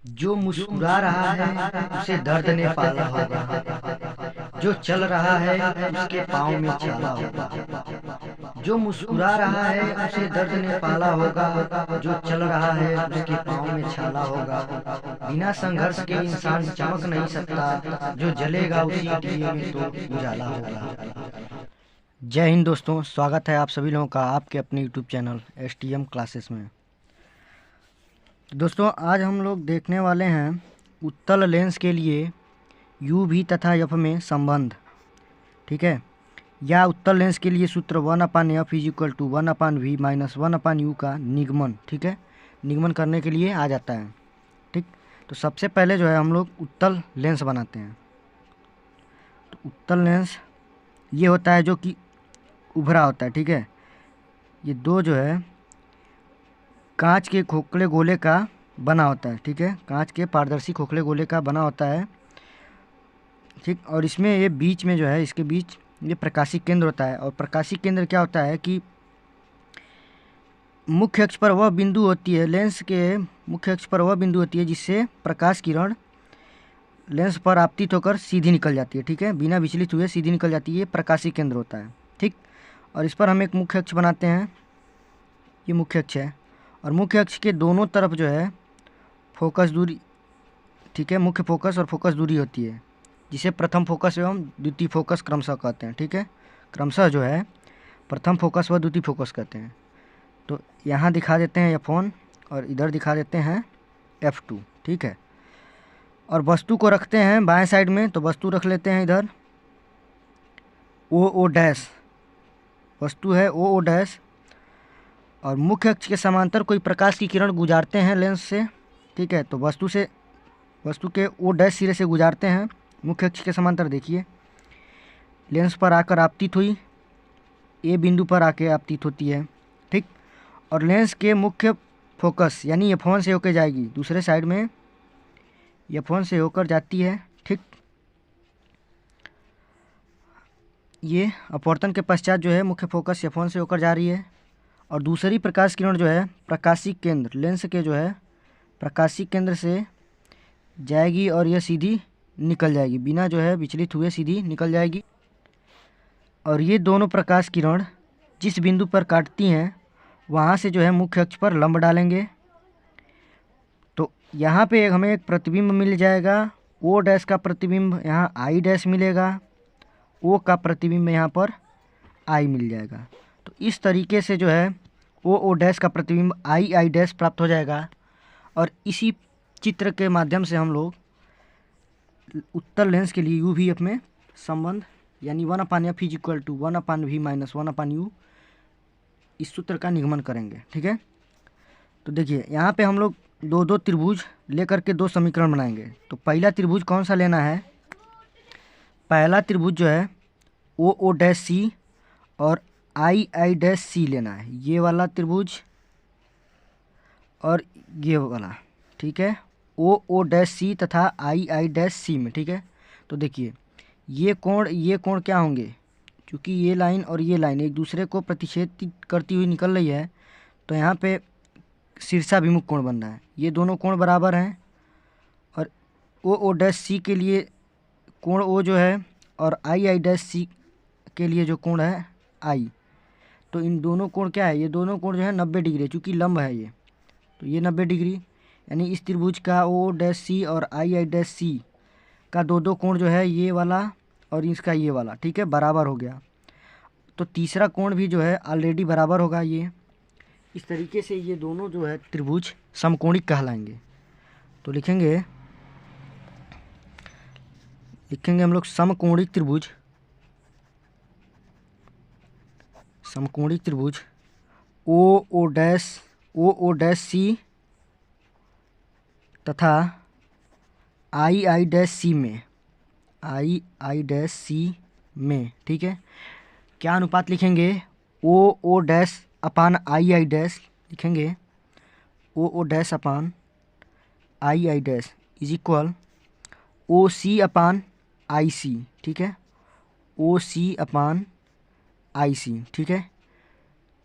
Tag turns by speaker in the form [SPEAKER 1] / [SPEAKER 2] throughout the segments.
[SPEAKER 1] जो मुस्कुरा रहा है उसे दर्द ने पाला होगा। जो चल रहा है उसके पाँव में छाला होगा। जो मुस्कुरा रहा है उसे दर्द ने पाला होगा। जो चल रहा है उसके पाँव में छाला होगा। बिना संघर्ष के इंसान चमक नहीं सकता। जो जलेगा उसी दिए में तो उजाला होगा। जय हिंद दोस्तों, स्वागत है आप सभी लोगों का आपके अपने यूट्यूब चैनल STM क्लासेस में। दोस्तों, आज हम लोग देखने वाले हैं उत्तल लेंस के लिए यू भी तथा एफ में संबंध। ठीक है, या उत्तल लेंस के लिए सूत्र 1/f = 1/v - 1/u का निगमन। ठीक है, निगमन करने के लिए आ जाता है। ठीक, तो सबसे पहले जो है हम लोग उत्तल लेंस बनाते हैं। तो उत्तल लेंस ये होता है जो कि उभरा होता है। ठीक है, ये दो जो है कांच के खोखले गोले का बना होता है। ठीक है, कांच के पारदर्शी खोखले गोले का बना होता है। ठीक, और इसमें ये बीच में जो है इसके बीच ये प्रकाशी केंद्र होता है। और प्रकाशी केंद्र क्या होता है कि मुख्य अक्ष पर वह बिंदु होती है, लेंस के मुख्य अक्ष पर वह बिंदु होती है जिससे प्रकाश किरण लेंस पर आपतित होकर सीधी निकल जाती है। ठीक है, बिना विचलित हुए सीधी निकल जाती है, ये प्रकाशी केंद्र होता है। ठीक, और इस पर हम एक मुख्य अक्ष बनाते हैं। ये मुख्य अक्ष है और मुख्य अक्ष के दोनों तरफ जो है फोकस दूरी, ठीक है, मुख्य फोकस और फोकस दूरी होती है, जिसे प्रथम फोकस एवं द्वितीय फोकस क्रमशः कहते हैं। ठीक है, क्रमशः जो है प्रथम फोकस व द्वितीय फोकस कहते हैं। तो यहाँ दिखा देते हैं F1 और इधर दिखा देते हैं F2। ठीक है, और वस्तु को रखते हैं बाएं साइड में। तो वस्तु रख लेते हैं इधर OO', वस्तु है OO'। और मुख्य अक्ष के समांतर कोई प्रकाश की किरण गुजारते हैं लेंस से। ठीक है, तो वस्तु के O' सिरे से गुजारते हैं मुख्य अक्ष के समांतर। देखिए, लेंस पर आकर आपतित हुई, ए बिंदु पर आके आपतित होती है। ठीक, और लेंस के मुख्य फोकस यानी F1 से होकर जाएगी, दूसरे साइड में F1 से होकर जाती है। ठीक, ये अपवर्तन के पश्चात जो है मुख्य फोकस F1 से होकर जा रही है और दूसरी प्रकाश किरण जो है प्रकाशी केंद्र, लेंस के जो है प्रकाशी केंद्र से जाएगी और यह सीधी निकल जाएगी, बिना जो है विचलित हुए सीधी निकल जाएगी। और ये दोनों प्रकाश किरण जिस बिंदु पर काटती हैं वहाँ से जो है मुख्य अक्ष पर लंब डालेंगे। तो यहाँ पे हमें एक प्रतिबिंब मिल जाएगा, O' का प्रतिबिंब यहाँ I' मिलेगा, O का प्रतिबिंब यहाँ पर I मिल जाएगा। तो इस तरीके से जो है OO' का प्रतिबिंब I प्राप्त हो जाएगा। और इसी चित्र के माध्यम से हम लोग उत्तल लेंस के लिए UV-F में संबंध यानी 1/f = 1/v - 1/u इस सूत्र का निगमन करेंगे। ठीक है, तो देखिए यहाँ पे हम लोग दो दो त्रिभुज लेकर के दो समीकरण बनाएंगे। तो पहला त्रिभुज कौन सा लेना है? पहला त्रिभुज जो है OO' और I लेना है, ये वाला त्रिभुज और ये वाला। ठीक है, OO' तथा I में। ठीक है, तो देखिए ये कोण क्या होंगे? क्योंकि ये लाइन और ये लाइन एक दूसरे को प्रतिच्छेद करती हुई निकल रही है, तो यहाँ पे शीर्षाभिमुख कोण बन रहा है। ये दोनों कोण बराबर हैं और OO' के लिए कोण O जो है और I के लिए जो कोण है I, तो इन दोनों कोण क्या है? ये दोनों कोण जो है 90 डिग्री, चूँकि लंब है ये, तो ये 90 डिग्री, यानी इस त्रिभुज का OO' और I का दो कोण जो है ये वाला और इसका ये वाला, ठीक है, बराबर हो गया। तो तीसरा कोण भी जो है ऑलरेडी बराबर होगा। ये इस तरीके से ये दोनों जो है त्रिभुज समकोणिक कहलाएंगे। तो लिखेंगे हम लोग समकोणिक त्रिभुज OO' तथा I में। ठीक है, क्या अनुपात लिखेंगे? OO' लिखेंगे OO' इज इक्वल OC/IC। ठीक है, OC/IC। ठीक है,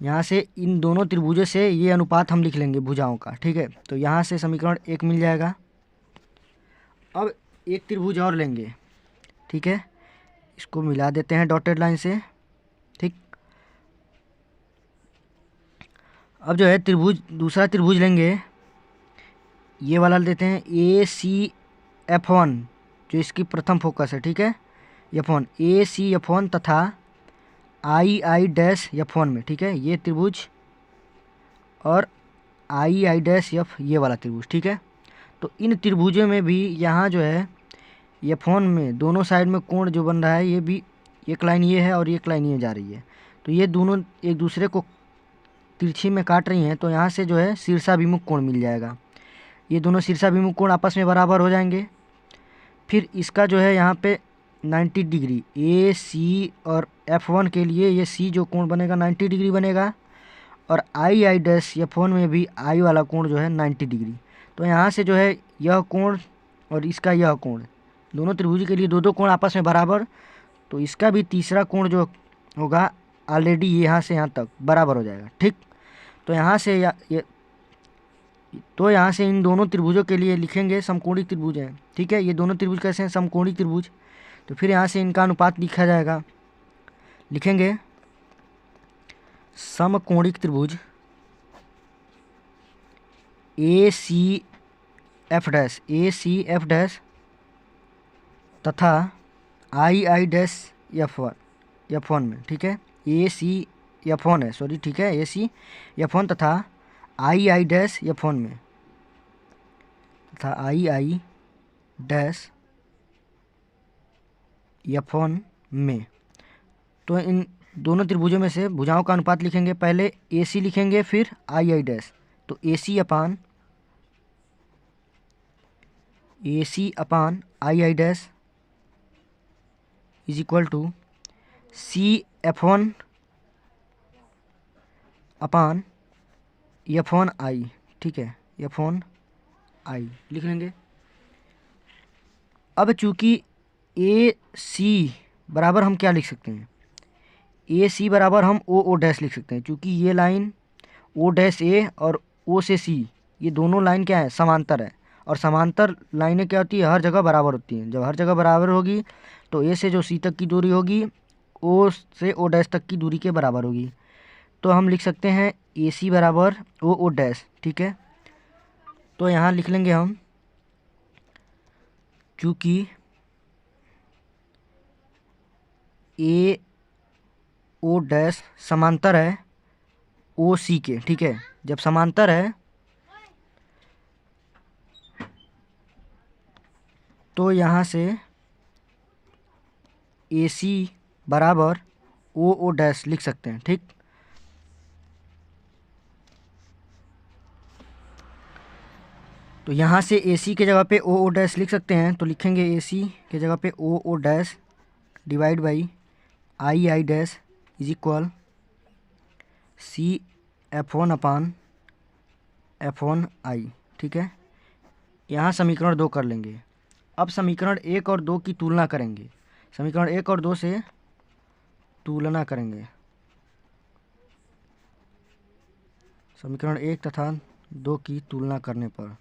[SPEAKER 1] यहाँ से इन दोनों त्रिभुजों से ये अनुपात हम लिख लेंगे भुजाओं का। ठीक है, तो यहाँ से समीकरण 1 मिल जाएगा। अब एक त्रिभुज और लेंगे, ठीक है, इसको मिला देते हैं डॉटेड लाइन से, ठीक। अब जो है त्रिभुज, दूसरा त्रिभुज लेंगे, ये वाला लेते हैं ACF1, जो इसकी प्रथम फोकस है, ठीक है, F1, ACF1 तथा II-F1 में, ठीक है, ये त्रिभुज और II-F ये वाला त्रिभुज, ठीक है। तो इन त्रिभुजों में भी यहाँ जो है F1 में दोनों साइड में कोण जो बन रहा है, ये भी एक लाइन ये है और एक लाइन ये जा रही है, तो ये दोनों एक दूसरे को तिरछी में काट रही हैं, तो यहाँ से जो है शीर्षाभिमुख कोण मिल जाएगा। ये दोनों शीर्षाभिमुख कोण आपस में बराबर हो जाएंगे। फिर इसका जो है यहाँ पे 90 डिग्री, AC और F1 के लिए ये C जो कोण बनेगा 90 डिग्री बनेगा, और II-F1 में भी I वाला कोण जो है 90 डिग्री। तो यहाँ से जो है यह कोण और इसका यह कोण, दोनों त्रिभुज के लिए दो दो कोण आपस में बराबर, तो इसका भी तीसरा कोण जो होगा ऑलरेडी यहाँ से यहाँ तक बराबर हो जाएगा, ठीक। तो यहाँ से इन दोनों त्रिभुजों के लिए लिखेंगे समकोणी त्रिभुज हैं, ठीक है। ये दोनों त्रिभुज कैसे हैं? समकोणी त्रिभुज। तो फिर यहाँ से इनका अनुपात लिखा जाएगा, लिखेंगे समकोणिक त्रिभुज ACF' तथा II-F1 में, ठीक है, ACF1 है, सॉरी, ठीक है, ACF1 तथा II-F1 में, तथा II-F1 में। तो इन दोनों त्रिभुजों में से भुजाओं का अनुपात लिखेंगे, पहले AC लिखेंगे फिर II', तो AC अपान II' is equal to CF1 अपान F1I, ठीक है, F1I लिख लेंगे। अब चूंकि AC बराबर हम क्या लिख सकते हैं? AC बराबर हम OO' लिख सकते हैं, चूंकि ये लाइन O' और O से C ये दोनों लाइन क्या है? समांतर है, और समांतर लाइनें क्या होती है? हर जगह बराबर होती हैं। जब हर जगह बराबर होगी तो A से जो C तक की दूरी होगी O से O' तक की दूरी के बराबर होगी। तो हम लिख सकते हैं AC बराबर OO', ठीक है। तो यहाँ लिख लेंगे हम, चूँकि AO' समांतर है OC के, ठीक है। जब समांतर है तो यहाँ से AC बराबर OO' लिख सकते हैं, ठीक। तो यहाँ से AC के जगह पे OO' लिख सकते हैं, तो लिखेंगे AC के जगह पे OO' divide by II' is equal CF1 अपान F1I, ठीक है। यहाँ समीकरण 2 कर लेंगे। अब समीकरण 1 और 2 की तुलना करेंगे, समीकरण 1 और 2 से तुलना करेंगे। समीकरण 1 तथा 2 की तुलना करने पर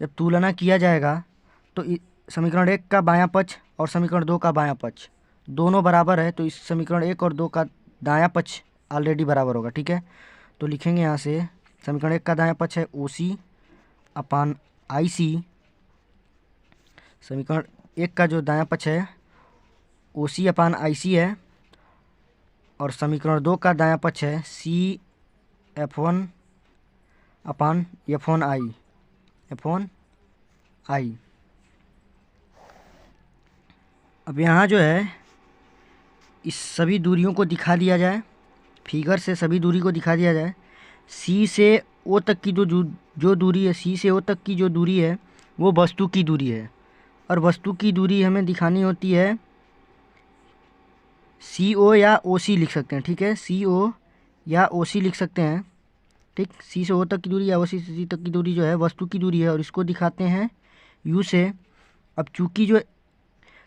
[SPEAKER 1] जब तुलना किया जाएगा तो समीकरण 1 का बायां पक्ष और समीकरण 2 का बायां पक्ष दोनों बराबर है, तो इस समीकरण 1 और 2 का दायां पक्ष ऑलरेडी बराबर होगा, ठीक है। तो लिखेंगे यहाँ से समीकरण 1 का दायां पक्ष है OC अपान IC, समीकरण 1 का जो दायां पक्ष है OC अपान IC है, और समीकरण 2 का दायां पक्ष है CF1 अपान F1I। अब यहाँ जो है इस सभी दूरियों को दिखा दिया जाए, फिगर से सभी दूरी को दिखा दिया जाए। C से O तक की जो दूरी है, C से O तक की जो दूरी है वो वस्तु की दूरी है, और वस्तु की दूरी हमें दिखानी होती है CO या OC लिख सकते हैं, ठीक है, CO या OC लिख सकते हैं, ठीक। C से O तक की दूरी या OC से C तक की दूरी जो है वस्तु की दूरी है, और इसको दिखाते हैं U से। अब चूँकि जो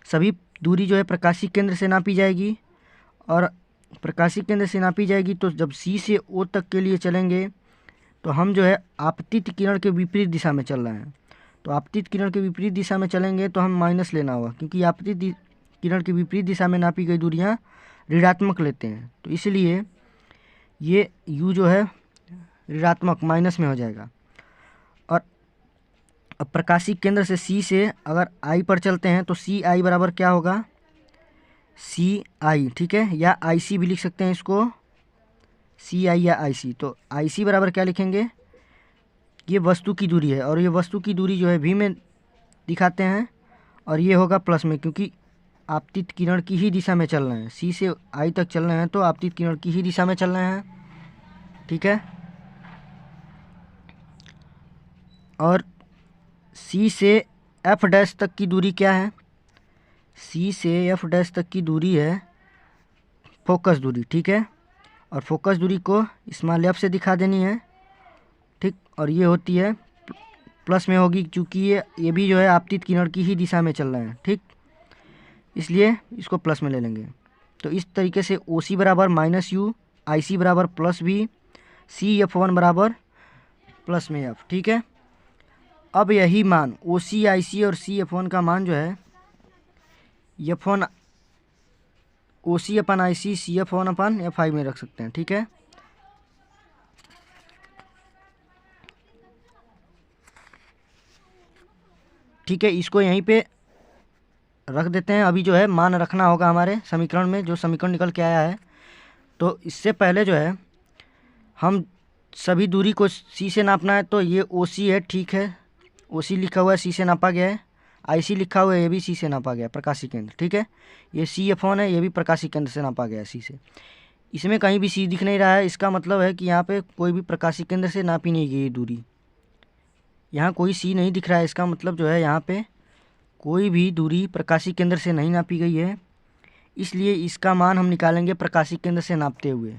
[SPEAKER 1] सभी दूरी जो है प्रकाशिक केंद्र से नापी जाएगी, और प्रकाशिक केंद्र से नापी जाएगी, तो जब C से O तक के लिए चलेंगे तो हम जो है आपतित किरण के विपरीत दिशा में चल रहे हैं। तो आपतित किरण के विपरीत दिशा में चलेंगे तो हम माइनस लेना होगा, क्योंकि आपतित किरण की विपरीत दिशा में नापी गई दूरियां ऋणात्मक लेते हैं। तो इसलिए ये u जो है ऋणात्मक माइनस में हो जाएगा। और अब प्रकाशिक केंद्र से C से अगर I पर चलते हैं तो सी आई बराबर क्या होगा, सी आई, ठीक है, या आई सी भी लिख सकते हैं इसको, सी आई या आई सी। तो आई सी बराबर क्या लिखेंगे, ये वस्तु की दूरी है और ये वस्तु की दूरी जो है v में दिखाते हैं और ये होगा प्लस में, क्योंकि आपतित किरण की ही दिशा में चल रहे हैं। C से I तक चल रहे हैं तो आपतित किरण की ही दिशा में चल रहे हैं, ठीक है। और C से F डैश तक की दूरी क्या है, C से F डैश तक की दूरी है फोकस दूरी, ठीक है। और फोकस दूरी को स्मॉल f से दिखा देनी है, ठीक। और ये होती है प्लस में होगी, क्योंकि ये भी जो है आपतित किरण की ही दिशा में चल रहे हैं, ठीक, इसलिए इसको प्लस में ले लेंगे। तो इस तरीके से OC बराबर माइनस यू, IC बराबर प्लस V, CF1 बराबर प्लस में F, ठीक है। अब यही मान OC, IC और CF1 का मान जो है F1 OC अपन IC, CF1 अपन FI में रख सकते हैं, ठीक है। ठीक है, इसको यहीं पे रख देते हैं। अभी जो है मान रखना होगा हमारे समीकरण में, जो समीकरण निकल के आया है। तो इससे पहले जो है हम सभी दूरी को C से नापना है। तो ये OC है, ठीक है, OC लिखा हुआ है, C से नापा गया है। IC लिखा हुआ है, ये भी C से नापा गया है, प्रकाशिक केंद्र, ठीक है। ये CF1 है, ये भी प्रकाशिक केंद्र से नापा गया है C से। इसमें कहीं भी C दिख नहीं रहा है, इसका मतलब है कि यहाँ पे कोई भी प्रकाशिक केंद्र से नापी नहीं गई दूरी। यहाँ कोई C नहीं दिख रहा है, इसका मतलब जो है यहाँ पे कोई भी दूरी प्रकाशिक केंद्र से नहीं नापी गई है, इसलिए इसका मान हम निकालेंगे प्रकाशिक केंद्र से नापते हुए।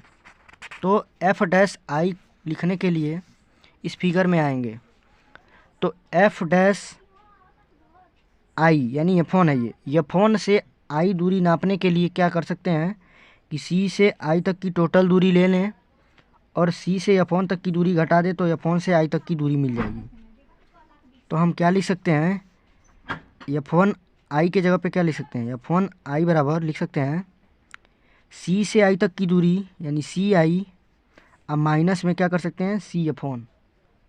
[SPEAKER 1] तो F डैश I लिखने के लिए इस फिगर में आएंगे। तो F डैश I यानी F1 है, ये F1 से I दूरी नापने के लिए क्या कर सकते हैं कि C से I तक की टोटल दूरी ले लें और C से F1 तक की दूरी घटा दे तो F1 से I तक की दूरी मिल जाएगी। तो हम क्या लिख सकते हैं, F1 I के जगह पे क्या लिख सकते हैं, F1 I बराबर लिख सकते हैं C से I तक की दूरी यानी सी आई, अब माइनस में क्या कर सकते हैं CF1,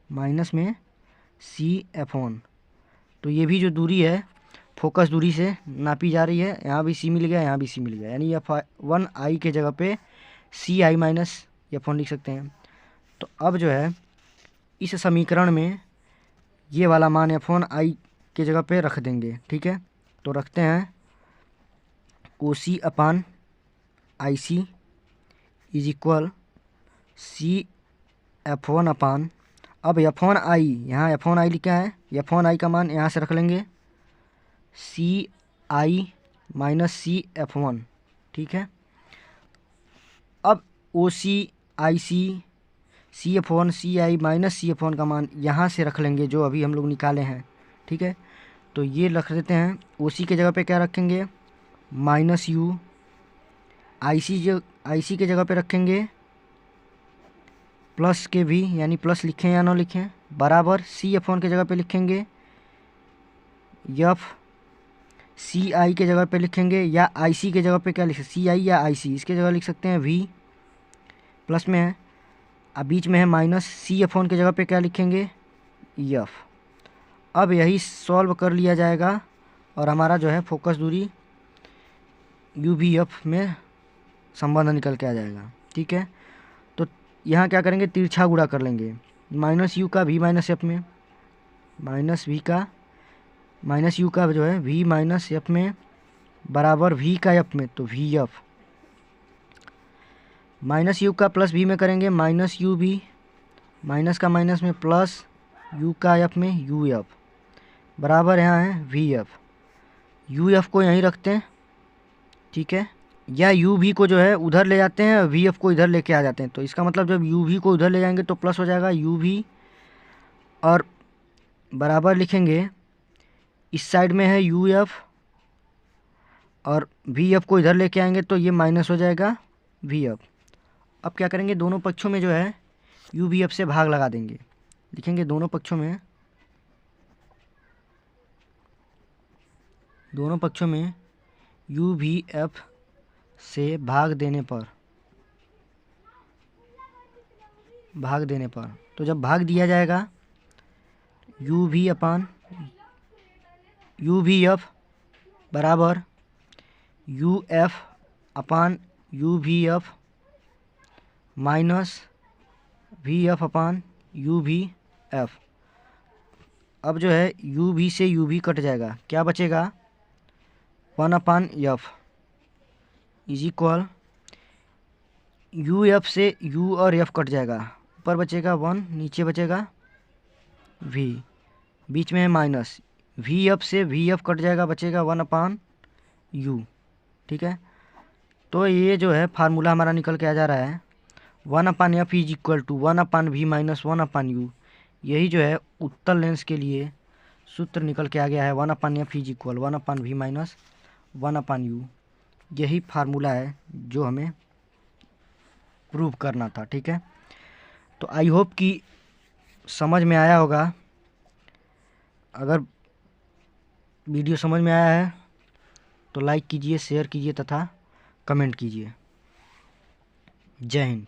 [SPEAKER 1] माइनस में CF1। तो ये भी जो दूरी है फोकस दूरी से नापी जा रही है, यहाँ भी C मिल गया, यहाँ भी C मिल गया, यानी F1 I के जगह पे CI माइनस F1 लिख सकते हैं। तो अब जो है इस समीकरण में ये वाला मान F1 I के जगह पे रख देंगे, ठीक है। तो रखते हैं OC upon IC is equal CF1 अपान, अब F1 I, यहाँ F1 I लिखा है, F1 I का मान यहाँ से रख लेंगे CI माइनस CF1, ठीक है। अब OC, IC, CF1, CI minus CF1 का मान यहाँ से रख लेंगे जो अभी हम लोग निकाले हैं, ठीक है। तो ये रख देते हैं, OC के जगह पे क्या रखेंगे माइनस U, IC के जगह पे रखेंगे प्लस के भी, यानी प्लस लिखें या ना लिखें, बराबर CF1 के जगह पे लिखेंगे F, CI के जगह पे लिखेंगे, या IC के जगह पे क्या लिख सकते CI या IC, इसके जगह लिख सकते हैं V, प्लस में है, अब बीच में है माइनस, CF1 के जगह पे क्या लिखेंगे F। अब यही सॉल्व कर लिया जाएगा और हमारा जो है फोकस दूरी UVF में संबंध निकल के आ जाएगा, ठीक है। तो यहाँ क्या करेंगे तिरछा गुणा कर लेंगे, माइनस U का V माइनस F में, माइनस U का जो है V माइनस F में बराबर V का F में, तो VF, माइनस U का प्लस V में करेंगे माइनस UV, माइनस का माइनस में प्लस U का F में UF बराबर यहाँ है VF। UF को यहीं रखते हैं, ठीक है, या UV को जो है उधर ले जाते हैं और VF को इधर लेके आ जाते हैं। तो इसका मतलब जब UV को उधर ले जाएंगे तो प्लस हो जाएगा UV, और बराबर लिखेंगे इस साइड में है UF और VF को इधर लेके आएंगे तो ये माइनस हो जाएगा VF। अब क्या करेंगे दोनों पक्षों में जो है यू भी एफ से भाग लगा देंगे, लिखेंगे दोनों पक्षों में यू भी एफ से भाग देने पर तो जब भाग दिया जाएगा यू भी एफ बराबर यू एफ अपान यू भी F minus V F upon you भी एफ। अब जो है यू भी से यू भी कट जाएगा, क्या बचेगा 1 upon F is equal U F से यू और एफ कट जाएगा, ऊपर बचेगा 1 नीचे बचेगा v, बीच में है माइनस, वी एफ से वी एफ कट जाएगा बचेगा 1 अपान यू। ठीक है, तो ये जो है फार्मूला हमारा निकल के आ जा रहा है 1 upon F is equal to 1 upon V minus 1 upon U. यही जो है उत्तल लेंस के लिए सूत्र निकल के आ गया है 1 upon F is equal 1 upon V minus 1 upon U. यही फार्मूला है जो हमें प्रूव करना था। ठीक है, तो आई होप कि समझ में आया होगा। अगर वीडियो समझ में आया है तो लाइक कीजिए, शेयर कीजिए तथा कमेंट कीजिए। जय हिंद।